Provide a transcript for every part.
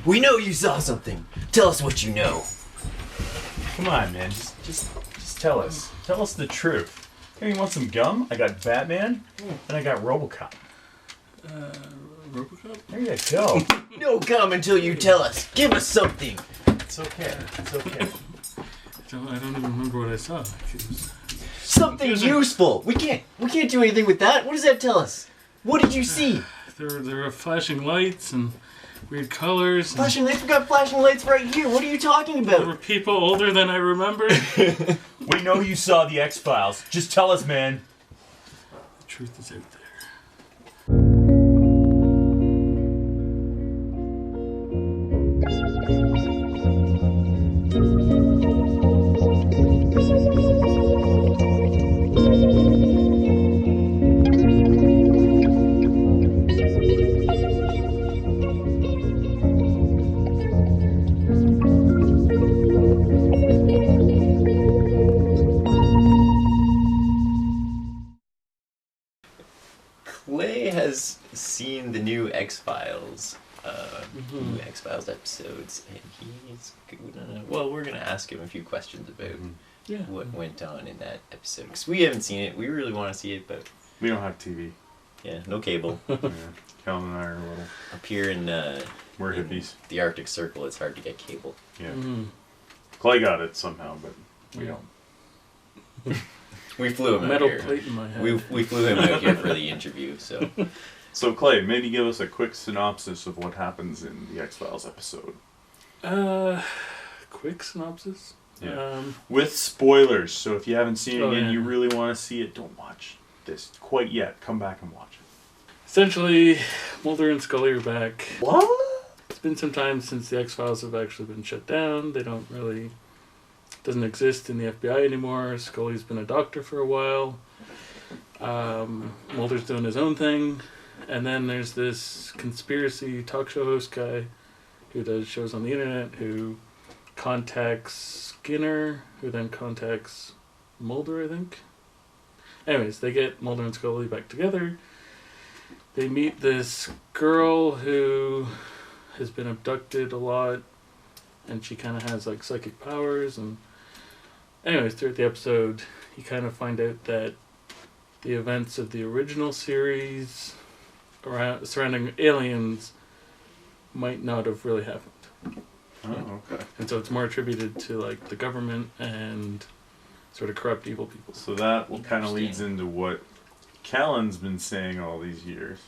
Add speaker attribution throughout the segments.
Speaker 1: We know you saw something. Tell us what you know.
Speaker 2: Come on, man. Just tell us. Tell us the truth. Hey, you want some gum? I got Batman, and I got RoboCop.
Speaker 3: RoboCop?
Speaker 2: There you go.
Speaker 1: No gum until you tell us. Give us something.
Speaker 2: It's okay. It's okay.
Speaker 3: I don't even remember what I saw.
Speaker 1: Something useful. We can't do anything with that. What does that tell us? What did you see?
Speaker 3: There were flashing lights and weird colors.
Speaker 1: Flashing lights? We got flashing lights right here. What are you talking
Speaker 3: There were
Speaker 1: about?
Speaker 3: people older than I remember.
Speaker 2: We know you saw the X-Files. Just tell us, man.
Speaker 3: The truth is out there.
Speaker 1: Clay has seen the new X-Files. New X-Files episodes, and he's gonna... Well, we're gonna ask him a few questions about what went on in that episode. Because we haven't seen it. We really want to see it, but...
Speaker 2: We don't have TV.
Speaker 1: Yeah, no cable.
Speaker 2: Yeah. Kalon and I are a little...
Speaker 1: Up here in...
Speaker 2: We're
Speaker 1: in
Speaker 2: hippies.
Speaker 1: the Arctic Circle, it's hard to get cable.
Speaker 2: Yeah. Clay got it somehow, but we don't.
Speaker 1: We flew him
Speaker 3: Metal
Speaker 1: out here.
Speaker 3: plate in my head.
Speaker 1: We flew him out here for the interview, so...
Speaker 2: So Clay, maybe give us a quick synopsis of what happens in the X-Files episode.
Speaker 3: Quick synopsis?
Speaker 2: Yeah. With spoilers, so if you haven't seen it
Speaker 3: Oh,
Speaker 2: and
Speaker 3: yeah.
Speaker 2: you really want to see it, don't watch this quite yet. Come back and watch it.
Speaker 3: Essentially, Mulder and Scully are back.
Speaker 1: What?
Speaker 3: It's been some time since the X-Files have actually been shut down. They don't really... doesn't exist in the FBI anymore. Scully's been a doctor for a while. Mulder's doing his own thing. And then there's this conspiracy talk show host guy who does shows on the internet who contacts Skinner, who then contacts Mulder, I think. Anyways, they get Mulder and Scully back together. They meet this girl who has been abducted a lot, and she kind of has like psychic powers. And anyways, throughout the episode, you kind of find out that the events of the original series surrounding aliens might not have really happened.
Speaker 2: Oh, okay.
Speaker 3: And so it's more attributed to like the government and sort of corrupt evil people.
Speaker 2: So that kind of leads into what Kalon's been saying all these years.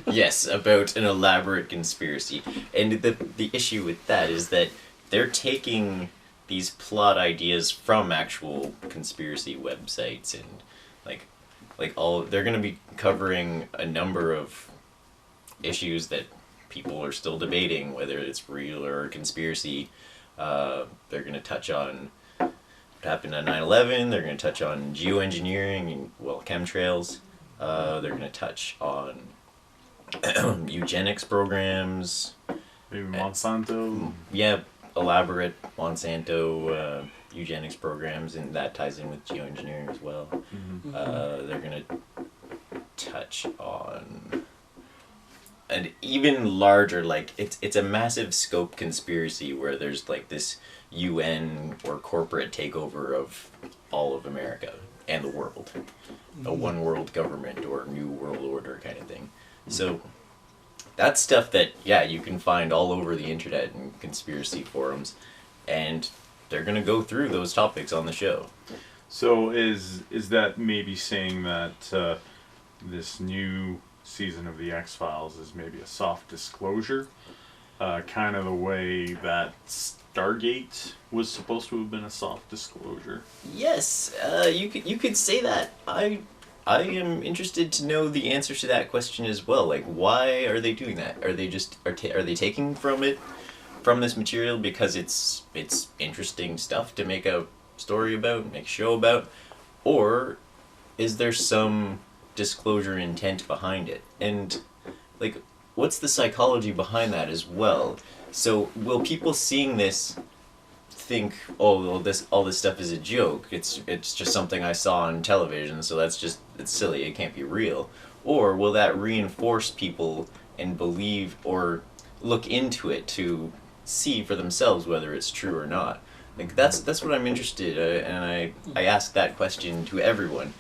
Speaker 1: Yes, about an elaborate conspiracy. And the issue with that is that they're taking these plot ideas from actual conspiracy websites and they're going to be covering a number of issues that people are still debating whether it's real or conspiracy. They're going to touch on what happened on 9/11. They're going to touch on geoengineering and chemtrails. They're going to touch on eugenics programs.
Speaker 2: Maybe Monsanto.
Speaker 1: Yeah, elaborate Monsanto eugenics programs, and that ties in with geoengineering as well. They're going to touch on an even larger, it's a massive scope conspiracy where there's like this UN or corporate takeover of all of America and the world. A one world government or new world order kind of thing. So that's stuff that, you can find all over the internet and conspiracy forums, and they're going to go through those topics on the show.
Speaker 2: So is that maybe saying that this new season of the X-Files is maybe a soft disclosure? Kind of the way that Stargate was supposed to have been a soft disclosure?
Speaker 1: Yes, you could say that. I am interested to know the answer to that question as well. Like, why are they doing that? Are they just are they taking from this material because it's interesting stuff to make a story about, make a show about, or is there some disclosure intent behind it? And like, what's the psychology behind that as well? So will people seeing this think, oh, well, all this stuff is a joke, it's just something I saw on television, so it's silly, it can't be real? Or will that reinforce people and believe, or look into it to see for themselves whether it's true or not. Like that's what I'm interested in, and I ask that question to everyone.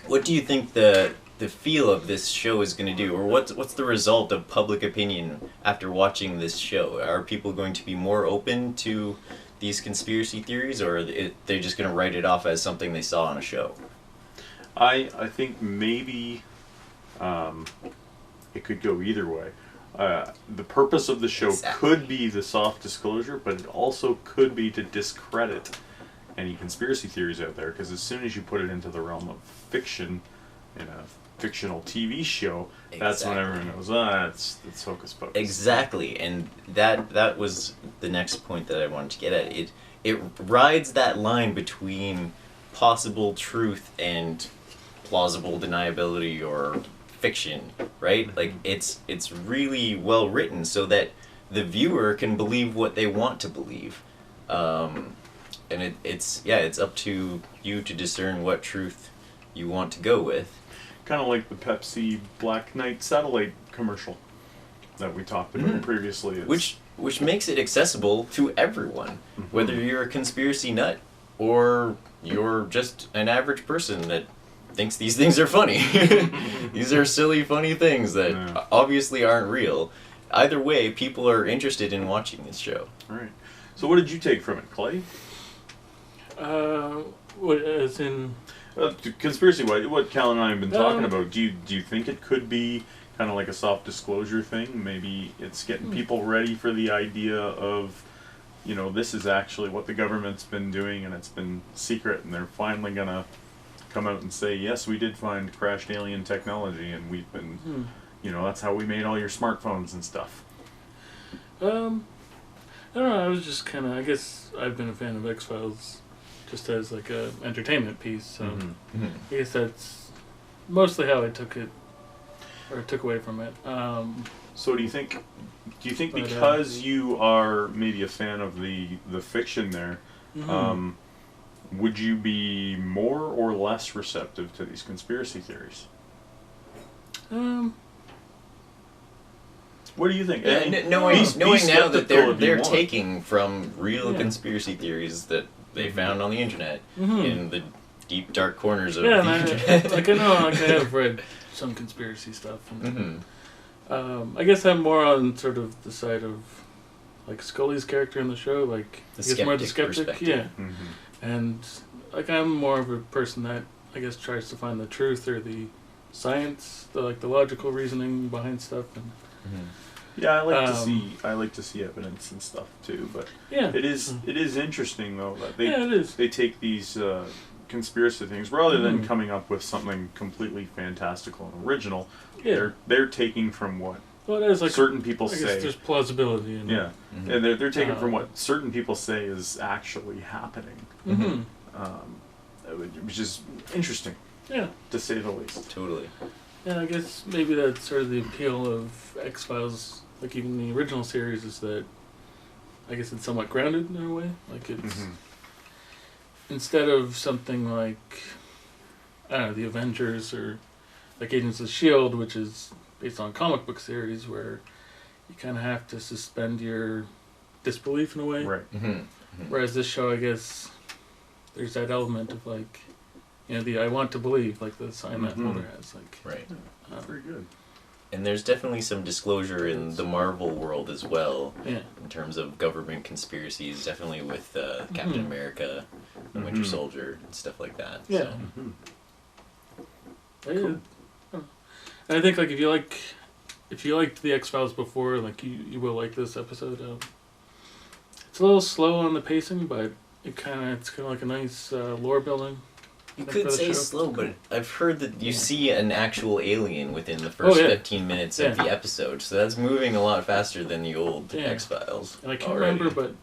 Speaker 1: What do you think the feel of this show is going to do, or what's the result of public opinion after watching this show? Are people going to be more open to these conspiracy theories, or they're just going to write it off as something they saw on a show?
Speaker 2: I think maybe it could go either way. The purpose of the show could be the soft disclosure, but it also could be to discredit any conspiracy theories out there, because as soon as you put it into the realm of fiction in a fictional TV show, that's when everyone goes, it's hocus pocus.
Speaker 1: Exactly, and that was the next point that I wanted to get at. It rides that line between possible truth and plausible deniability or fiction, right? Like it's really well written so that the viewer can believe what they want to believe, and it's up to you to discern what truth you want to go with.
Speaker 2: Kind of like the Pepsi Black Knight satellite commercial that we talked about previously.
Speaker 1: Which makes it accessible to everyone, whether you're a conspiracy nut or you're just an average person that thinks these things are funny. These are silly, funny things that obviously aren't real. Either way, people are interested in watching this show.
Speaker 2: Right. So what did you take from it, Clay?
Speaker 3: What, as in...
Speaker 2: conspiracy, what Cal and I have been talking about, do you think it could be kind of like a soft disclosure thing? Maybe it's getting people ready for the idea of, this is actually what the government's been doing and it's been secret, and they're finally going to come out and say, yes, we did find crashed alien technology, and we've been, that's how we made all your smartphones and stuff.
Speaker 3: I don't know, I was just kind of, I guess I've been a fan of X-Files just as like a entertainment piece, so I guess that's mostly how I took it, or took away from it.
Speaker 2: So do you think because you are maybe a fan of the fiction there, would you be more or less receptive to these conspiracy theories? What do you think?
Speaker 1: Yeah, knowing now that they're taking from real conspiracy theories that they found on the internet in the deep dark corners of the internet.
Speaker 3: I know, I have read some conspiracy stuff. And, I guess I'm more on sort of the side of like Scully's character in the show, like more the skeptic, and like I'm more of a person that I guess tries to find the truth or the science, the logical reasoning behind stuff, and
Speaker 2: yeah, I like to see evidence and stuff too. But it is interesting though that they take these conspiracy things rather than coming up with something completely fantastical and original. They're taking from what certain people say.
Speaker 3: There's plausibility in it.
Speaker 2: And they're taking from what certain people say is actually happening, which is interesting. To say the least.
Speaker 1: Totally.
Speaker 3: Yeah, I guess maybe that's sort of the appeal of X-Files, like even the original series, is that I guess it's somewhat grounded in a way. Like it's instead of something like, I don't know, the Avengers or like Agents of S.H.I.E.L.D., which is based on comic book series where you kind of have to suspend your disbelief in a way.
Speaker 2: Right.
Speaker 3: Whereas this show, I guess, there's that element of like, the I want to believe, like the sign that Mulder has. Like,
Speaker 1: right.
Speaker 2: Very good.
Speaker 1: And there's definitely some disclosure in the Marvel world as well, in terms of government conspiracies, definitely with Captain America, the Winter Soldier, and stuff like that.
Speaker 3: Yeah.
Speaker 1: So.
Speaker 3: Cool. And I think like if you liked the X-Files before, like you will like this episode. It's a little slow on the pacing, but it's kind of like a nice lore building.
Speaker 1: You could say slow, but I've heard that you see an actual alien within the first 15 minutes of the episode, so that's moving a lot faster than the old X-Files.
Speaker 3: And I can't remember, but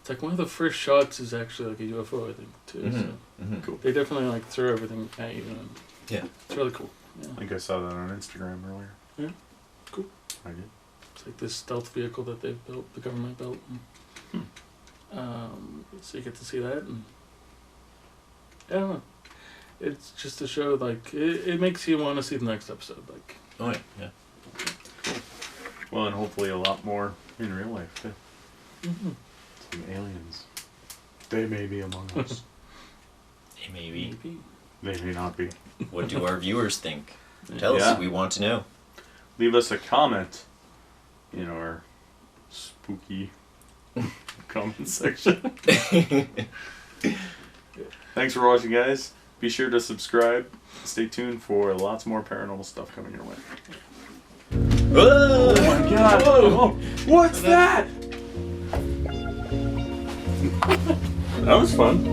Speaker 3: it's like one of the first shots is actually like a UFO, I think, too. So
Speaker 2: Cool.
Speaker 3: they definitely like throw everything at you. And it's really cool. Yeah.
Speaker 2: I think I saw that on Instagram earlier.
Speaker 3: Yeah, cool.
Speaker 2: I did.
Speaker 3: It's like this stealth vehicle that they've built, the government built. And, so you get to see that, and I don't know. It's just a show, like, it makes you want to see the next episode. Like,
Speaker 1: oh, yeah.
Speaker 2: Well, and hopefully a lot more in real life too.
Speaker 3: Mm-hmm.
Speaker 2: Some aliens. They may be among us.
Speaker 1: Maybe.
Speaker 2: They may not be.
Speaker 1: What do our viewers think? Tell
Speaker 2: Yeah.
Speaker 1: us. We want to know.
Speaker 2: Leave us a comment in our spooky comment section. Thanks for watching, guys. Be sure to subscribe. Stay tuned for lots more paranormal stuff coming your way.
Speaker 1: Whoa!
Speaker 2: Oh my god! Whoa. What's that?
Speaker 3: That was fun.